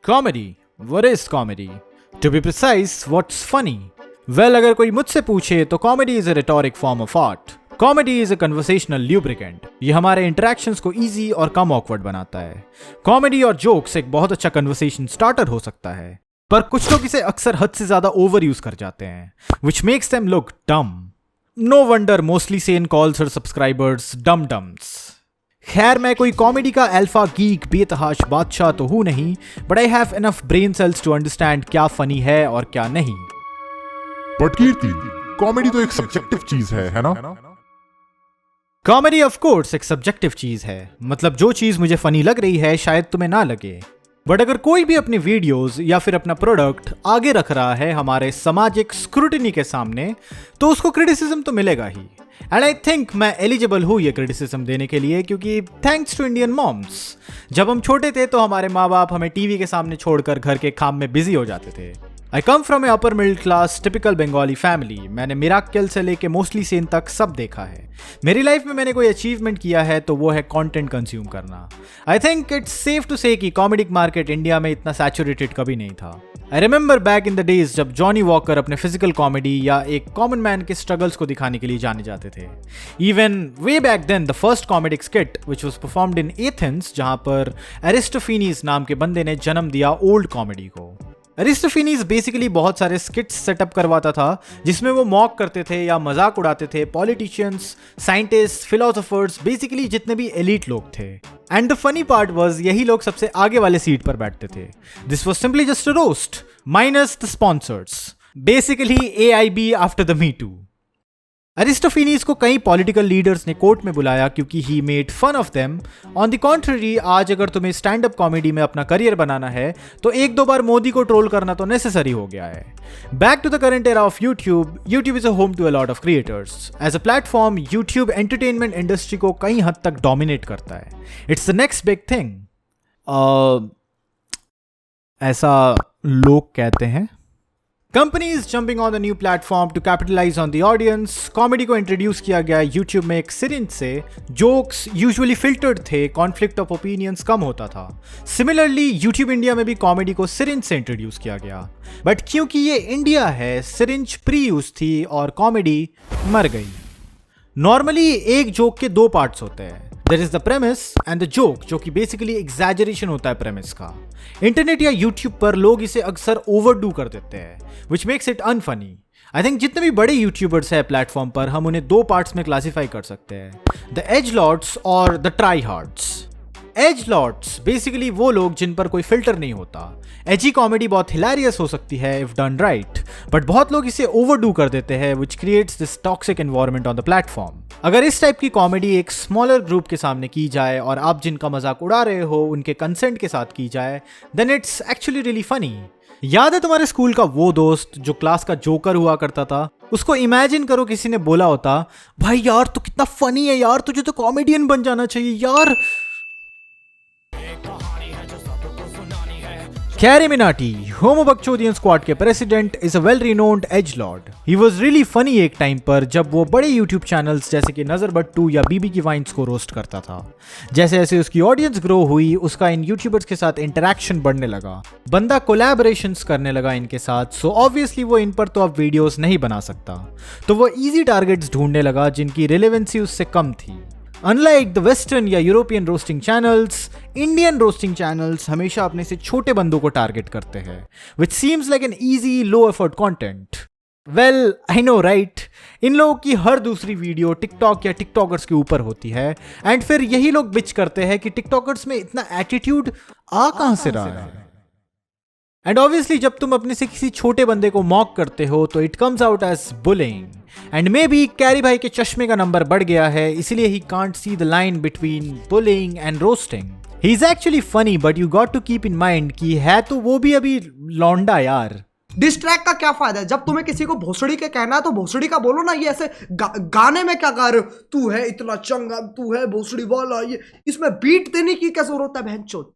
Comedy. What is comedy? To be precise, what's funny? Well, अगर कोई मुझसे पूछे तो comedy is a rhetoric form of art. Comedy is a conversational lubricant. ये हमारे interactions को easy और कम awkward बनाता है. Comedy और jokes एक बहुत अच्छा conversation starter हो सकता है, पर कुछ लोग इसे अक्सर हद से ज्यादा overuse कर जाते हैं, which makes them look dumb. No wonder mostly sane calls her subscribers dum-dums. खैर मैं कोई कॉमेडी का अल्फा गीक बेतहाश बादशाह तो हूं नहीं, but I have enough brain cells to understand क्या फनी है और क्या नहीं. बट कीर्ति, कॉमेडी तो एक सब्जेक्टिव चीज है ना? कॉमेडी ऑफ कोर्स एक सब्जेक्टिव चीज है. मतलब जो चीज मुझे फनी लग रही है शायद तुम्हें ना लगे, बट अगर कोई भी अपनी वीडियोस या फिर अपना प्रोडक्ट आगे रख रहा है हमारे सामाजिक स्क्रूटिनी के सामने, तो उसको क्रिटिसिज्म तो मिलेगा ही. एंड आई थिंक मैं एलिजिबल हूँ ये क्रिटिसिज्म देने के लिए, क्योंकि थैंक्स टू इंडियन मॉम्स, जब हम छोटे थे तो हमारे माँ बाप हमें टीवी के सामने छोड़कर घर के काम में बिजी हो जाते थे. I come from a upper middle class typical Bengali family. मैंने मिराकल से लेके मोस्टली सेन तक सब देखा है. मेरी लाइफ में मैंने कोई अचीवमेंट किया है तो वो है कंटेंट कंज्यूम करना. I think it's safe to say कि कॉमेडिक मार्केट इंडिया में इतना सैचुरेटेड कभी नहीं था. I remember back in the days जब जॉनी वॉकर अपने फिजिकल कॉमेडी या एक कॉमन मैन के स्ट्रगल्स को दिखाने के लिए जाने जाते थे. Even way back then the first comedic skit which was performed in Athens, जहां पर एरिस्टोफेनीज नाम के बंदे ने जन्म दिया ओल्ड कॉमेडी को. एरिस्टोफेनीज बेसिकली बहुत सारे स्किट्स सेटअप करवाता था जिसमें वो मॉक करते थे या मजाक उड़ाते थे पॉलिटिशियंस, साइंटिस्ट, फिलोसोफर्स, बेसिकली जितने भी एलीट लोग थे. And the funny part was यही लोग सबसे आगे वाले सीट पर बैठते थे. This was simply just a roast minus the sponsors. Basically AIB after the me too. Aristophanes को कई पॉलिटिकल लीडर्स ने कोर्ट में बुलाया क्योंकि he made fun of them. On the contrary, आज अगर तुम्हें स्टैंड अप कॉमेडी में अपना करियर बनाना है तो एक दो बार मोदी को ट्रोल करना तो नेसेसरी हो गया है. Back to the current era of YouTube is a home to a lot of creators. As a platform YouTube entertainment industry को कई हद तक डोमिनेट करता है. It's the next big thing, ऐसा लोग कहते हैं. Companies jumping on the new platform to capitalise on the audience. Comedy को इंट्रोड्यूस किया गया यूट्यूब में एक सिरिंज से. जोक्स यूजुअली फिल्टर्ड थे, कॉन्फ्लिक्ट ऑफ ओपिनियंस कम होता था. सिमिलरली यूट्यूब इंडिया में भी कॉमेडी को सिरिंज से इंट्रोड्यूस किया गया, बट क्योंकि ये इंडिया है, सिरिंज प्री यूज थी और कॉमेडी मर गई. नॉर्मली एक जोक के दो पार्ट्स होते हैं. There is the premise and the joke, जो कि बेसिकली एग्जैजरेशन होता है प्रेमिस का. इंटरनेट या यूट्यूब पर लोग इसे अक्सर ओवरडू कर देते हैं, which makes it unfunny. I think जितने भी बड़े यूट्यूबर्स हैं प्लेटफॉर्म पर, हम उन्हें दो पार्ट्स में क्लासीफाई कर सकते हैं, द एजलॉर्ड्स और द ट्राई हार्ड्स. एजलॉर्ड्स बेसिकली वो लोग जिन पर कोई फिल्टर नहीं होता. एजी कॉमेडी बहुत हिलेरियस हो सकती है इफ डन राइट, बट बहुत लोग इसे ओवरडू कर देते हैं, which creates this toxic environment on the platform. अगर इस टाइप की कॉमेडी एक स्मॉलर ग्रुप के सामने की जाए और आप जिनका मजाक उड़ा रहे हो उनके कंसेंट के साथ की जाए, then it's actually really funny. याद है तुम्हारे स्कूल का वो दोस्त जो क्लास का जोकर हुआ करता था? उसको इमेजिन करो किसी ने बोला होता, भाई यार तू कितना फनी है यार, तुझे तो कॉमेडियन बन जाना चाहिए यार. Carrie Minati, Homo Bakchodian Squad के president, is a well renowned edgelord. He was really funny एक टाइम पर जब वो बड़े यूट्यूब चैनल्स जैसे कि नजर बट्टू या बीबी की वाइन्स को रोस्ट करता था. जैसे जैसे उसकी ऑडियंस ग्रो हुई, उसका इन यूट्यूबर्स के साथ इंटरेक्शन बढ़ने लगा. बंदा कोलैबोरेशंस करने लगा इनके साथ, सो ऑब्वियसली वो इन पर तो अब वीडियोस नहीं बना सकता, तो वो इजी टारगेट्स ढूंढने लगा जिनकी रिलेवेंसी उससे कम थी. अनलाइक द वेस्टर्न या European roasting channels, Indian roasting channels हमेशा अपने से छोटे बंदों को टारगेट करते हैं, which seems like an easy low effort content. Well I know right, इन लोगों की हर दूसरी वीडियो टिकटॉक या टिकटॉकर्स के ऊपर होती है, एंड फिर यही लोग बिच करते हैं कि टिकटॉकर्स में इतना एटीट्यूड आ कहां से रहा है. एंड ऑब्वियसली जब तुम अपने से किसी छोटे बंदे को मॉक करते हो तो it comes out as bullying. And may be Carry भाई के चश्मे का नंबर बढ़ गया है, इसीलिए he can't see the line between bullying and roasting. He is actually funny, but you got to keep in mind कि है तो वो भी अभी लौंडा यार. डिस्ट्रैक्ट का क्या फायदा है? जब तुम्हें किसी को भोसड़ी के कहना है तो भोसड़ी का बोलो ना. ये ऐसे गाने में क्या गा रहे हो, तू है इतना चंगा, तू है भोसड़ी वाला, ये इसमें बीट देने की क्या जरूरत है? बहनचोद,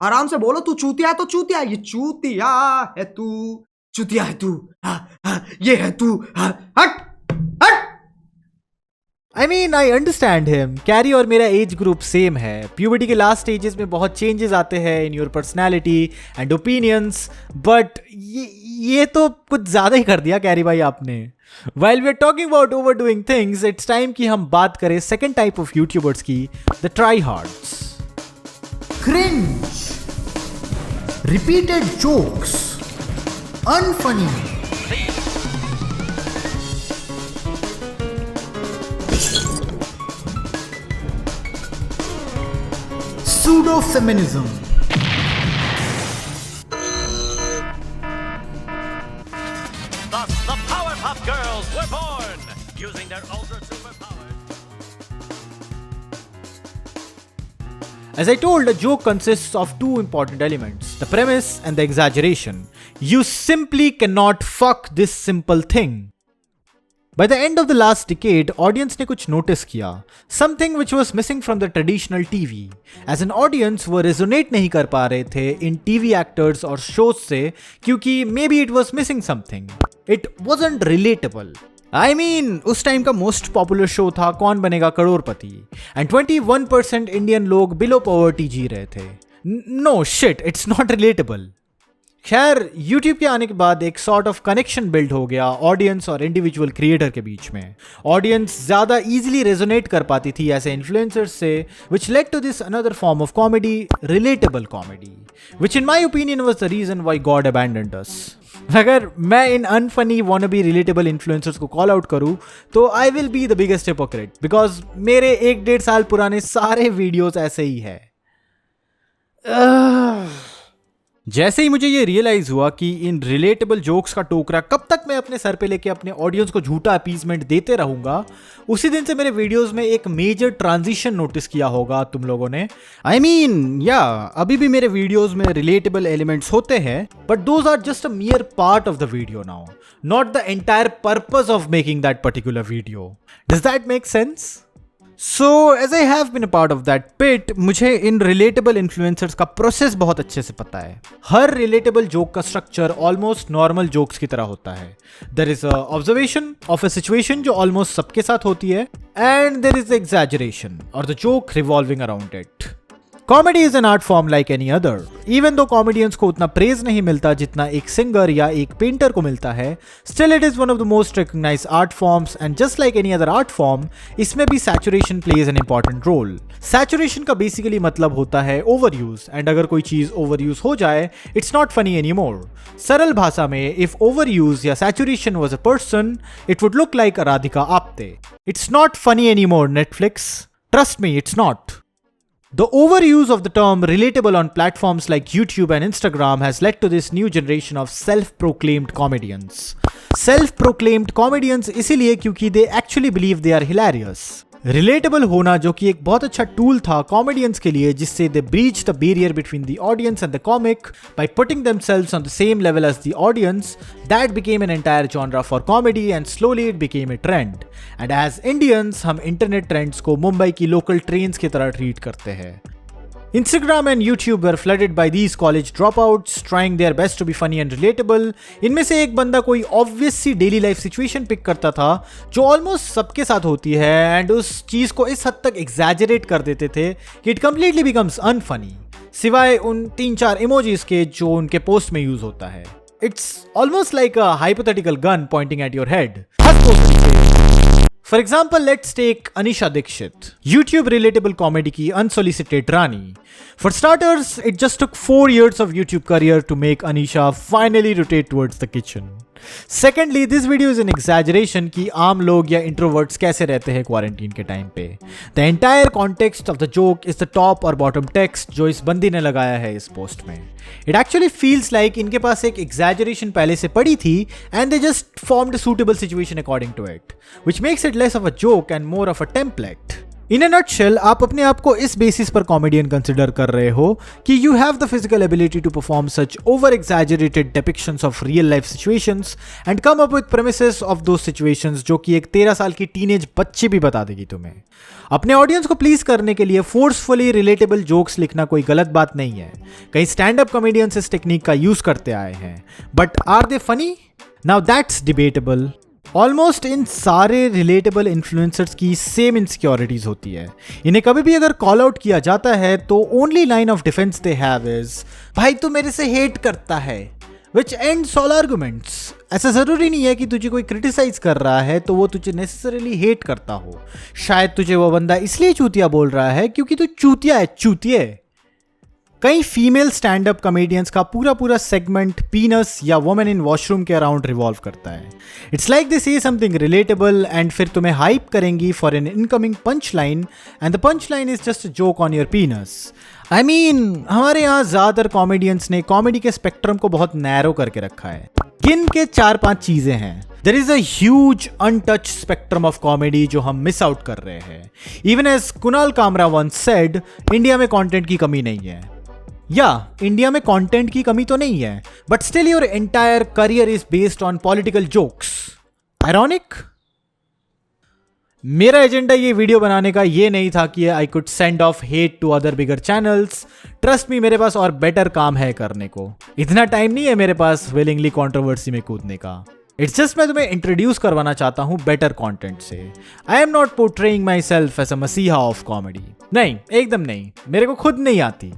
आराम से बोलो. तू चूतिया है तो चूतिया, ये चूतिया है तू, चूतिया है तू, ये है तू, हट हट. I mean I understand him. Carry और मेरा एज ग्रुप सेम है। प्यूबर्टी के लास्ट स्टेजेस में बहुत चेंजेस आते हैं in your personality and opinions, but ये तो कुछ ज़्यादा ही कर दिया कैरी भाई आपने। While we are talking about overdoing things, it's time कि हम बात करें सेकेंड टाइप ऑफ यूट्यूबर्स की, the ट्राईहार्ड्स। Cringe, repeated jokes, unfunny, pseudo-feminism, Thus, the Powerpuff Girls were born, using their ultra superpowers. As I told, a joke consists of two important elements, the premise and the exaggeration. You simply cannot fuck this simple thing. By the end of the last decade, audience ने कुछ notice किया, something which was missing from the traditional TV. As an audience, वो resonate नहीं कर पा रहे थे इन TV actors और shows से, क्योंकि maybe it was missing something. It wasn't relatable. I mean, उस टाइम का मोस्ट पॉपुलर शो था कौन बनेगा करोड़पति, एंड 21% इंडियन लोग बिलो पॉवर्टी जी रहे थे. No shit, it's not relatable. खैर, YouTube के आने के बाद एक सॉर्ट ऑफ कनेक्शन बिल्ड हो गया ऑडियंस और इंडिविजुअल क्रिएटर के बीच में. ऑडियंस ज़्यादा ईजिली रेजोनेट कर पाती थी ऐसे इन्फ्लुएंसर्स से, which led to this another form of comedy, relatable comedy, which in my opinion was the reason why God abandoned us. अगर मैं इन अनफनी वॉनबी रिलेटेबल इन्फ्लुएंसर्स को कॉल आउट करूं तो I will be the biggest hypocrite, because मेरे 1-1.5 साल पुराने सारे वीडियोस ऐसे ही है. जैसे ही मुझे ये रियलाइज हुआ कि इन रिलेटेबल जोक्स का टोकरा कब तक मैं अपने सर पे लेके अपने ऑडियंस को झूठा अपीजमेंट देते रहूंगा, उसी दिन से मेरे वीडियोस में एक मेजर ट्रांजिशन नोटिस किया होगा तुम लोगों ने. आई मीन अभी भी मेरे वीडियोस में रिलेटेबल एलिमेंट्स होते हैं, but those are just a mere part of the video now, not the entire purpose of making that particular video. Does that make sense? So, as I have been a part of that pit, मुझे इन relatable influencers का process बहुत अच्छे से पता है. हर relatable joke का स्ट्रक्चर ऑलमोस्ट नॉर्मल जोक्स की तरह होता है. There is a observation of a situation जो ऑलमोस्ट सबके साथ होती है, एंड देयर इज एग्जैजरेशन और the joke revolving around it. Comedy is an art form like any other. Even though comedians को उतना प्रेज नहीं मिलता जितना एक सिंगर या एक पेंटर को मिलता है, still it is one of the most recognised art forms, and just like any other art form, इसमें भी saturation plays an important role. Saturation का बेसिकली मतलब होता है ओवर यूज, एंड अगर कोई चीज ओवर यूज हो जाए, it's not funny any more. सरल भाषा में, इफ ओवर यूज या saturation was a person, it would look like a Radhika Apte. It's not funny any more, Netflix. Trust me, it's not. The overuse of the term relatable on platforms like YouTube and Instagram has led to this new generation of self-proclaimed comedians. Self-proclaimed comedians इसीलिए क्योंकि they actually believe they are hilarious. Relatable होना जो कि एक बहुत अच्छा tool था comedians के लिए, जिससे they breach the barrier between the audience and the comic by putting themselves on the same level as the audience. That became an entire genre for comedy and slowly it became a trend. And as Indians हम internet trends को मुंबई की local trains की तरह treat करते हैं. Instagram and YouTube were flooded by these college dropouts trying their best to be funny and relatable. इनमें से एक बंदा कोई ऑब्वियस सी डेली लाइफ सिचुएशन पिक करता था जो ऑलमोस्ट सबके साथ होती है, एंड उस चीज को इस हद तक एग्जैजरेट कर देते थे कि इट कंप्लीटली बिकम्स अनफनी, सिवाय उन 3-4 इमोजीज के जो उनके पोस्ट में यूज होता है. It's almost like a hypothetical gun Poynting at your head. For example, let's take Anisha Dixit, YouTube relatable comedy की unsolicited Rani. For starters, it just took 4 years of YouTube career to make Anisha finally rotate towards the kitchen. Secondly, this video is an exaggeration कि आम लोग या introverts कैसे रहते हैं quarantine के time पे. The entire context of the joke is the top और bottom text जो इस बंदी ने लगाया है इस पोस्ट में. It actually feels like इनके पास एक exaggeration पहले से पड़ी थी and they just formed a suitable situation according to it, which makes it less of a joke and more of a template. In a nutshell, आप अपने आप को इस बेसिस पर कॉमेडियन कंसिडर कर रहे हो कि you have the physical ability to perform such over-exaggerated depictions of real-life situations and come up with premises of those situations जो कि एक 13 साल की टीनेज बच्ची भी बता देगी तुम्हें. अपने ऑडियंस को प्लीज करने के लिए फोर्सफुली रिलेटेबल जोक्स लिखना कोई गलत बात नहीं है. कई स्टैंड अप कॉमेडियंस इस टेक्निक का यूज करते आए हैं, but are they funny? Now that's debatable. Almost इन सारे रिलेटेबल इन्फ्लुएंसर्स की सेम इनसिक्योरिटीज होती है। इन्हें कभी भी अगर कॉल आउट किया जाता है तो only line of defence they have is भाई तू मेरे से हेट करता है, विच एंड्स ऑल आर्गुमेंट्स। ऐसा जरूरी नहीं है कि तुझे कोई क्रिटिसाइज कर रहा है तो वो तुझे नेसेसरीली हेट करता हो। शायद तुझे वो बंदा इसलिए चूतिया बोल रहा है क्योंकि तू चूतिया है, चूतिए। कई फीमेल स्टैंड अप कॉमेडियंस का पूरा सेगमेंट पीनस या वुमेन इन वॉशरूम के अराउंड रिवॉल्व करता है। इट्स लाइक दे से समथिंग रिलेटेबल एंड फिर तुम्हें हाइप करेंगी for an incoming punch line and the punch line is just a joke on your penis. I mean हमारे यहाँ ज्यादातर कॉमेडियंस ने कॉमेडी के स्पेक्ट्रम को बहुत नैरो करके रखा है। गिन के 4-5 चीजें हैं। There is a huge untouch spectrum of comedy जो हम मिस आउट कर रहे हैं। Even as Kunal Kamra once said, India में कंटेंट की कमी नहीं है। या इंडिया में कंटेंट की कमी तो नहीं है, but still your entire career is based on political jokes. Ironic. मेरा एजेंडा ये वीडियो बनाने का ये नहीं था कि I could send off hate to other bigger channels. Trust me, मेरे पास और बेटर काम है करने को। इतना टाइम नहीं है मेरे पास विलिंगली कंट्रोवर्सी में कूदने का। इट्स जस्ट मैं तुम्हें इंट्रोड्यूस करवाना चाहता हूं बेटर कंटेंट से। I am not portraying myself as a messiah of comedy. नहीं, एकदम नहीं, मेरे को खुद नहीं आती।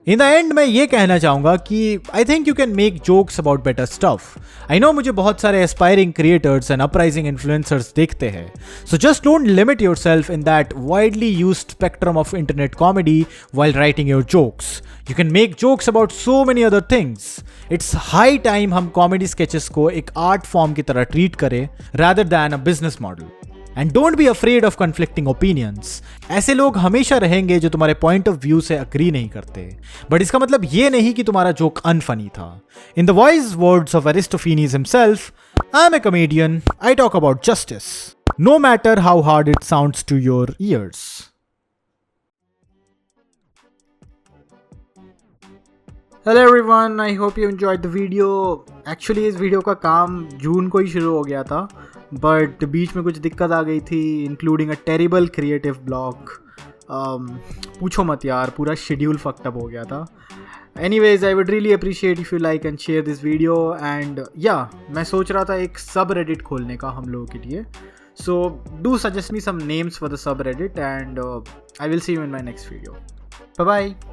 इन द एंड मैं ये कहना चाहूंगा कि I think you can make jokes about better stuff. I know मुझे बहुत सारे aspiring creators and uprising influencers देखते हैं, so just don't limit your self in that widely used spectrum of internet comedy while writing your jokes. You can make jokes about so many other things. It's high time हम comedy sketches को एक art form की तरह treat करें rather than a business model. And don't be afraid of conflicting opinions. ऐसे लोग हमेशा रहेंगे जो तुम्हारे पॉइंट ऑफ व्यू से अग्री नहीं करते, बट इसका मतलब ये नहीं कि तुम्हारा जोक अनफनी था। In the wise words of Aristophanes himself, I am a comedian, I talk about justice, no matter how hard it sounds to your ears. Hello everyone, I hope you enjoyed the video. Actually इस video का काम जून को ही शुरू हो गया था, but बीच में कुछ दिक्कत आ गई थी, including a terrible creative block. पूछो मत यार, पूरा शेड्यूल फक्ड अप हो गया था। Anyways, I would really appreciate if you like and share this video. And या मैं सोच रहा था एक सब रेडिट खोलने का हम लोगों के लिए, so do suggest me some names for the subreddit and I will see you in my next video. Bye bye.